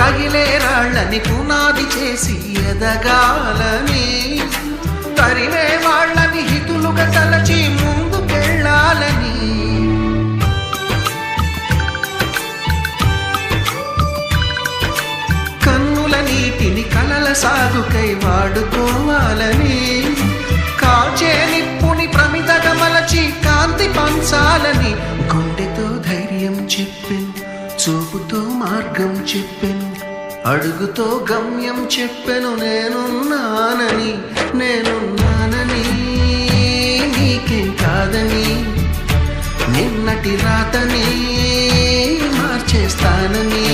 తగిలే రాళ్ళని పునాది చేసి ఎదగాలని, తరిమే వాళ్ళని హితులుగా తలచి ముందుకెళ్ళాలని, కన్నుల నీటిని కలల సాగుకై వాడుకోవాలని, కాచే నిప్పుని ప్రమిదగా మలచి కాంతి పంచాలని, గుండెతో ధైర్యం చెప్పెను, చూపుతో మార్గం చెప్పెను, అడుగుతో గమ్యం చెప్పెను, నేనున్నానని నీకేం కాదని, నిన్నటి రాతని మార్చేస్తానని.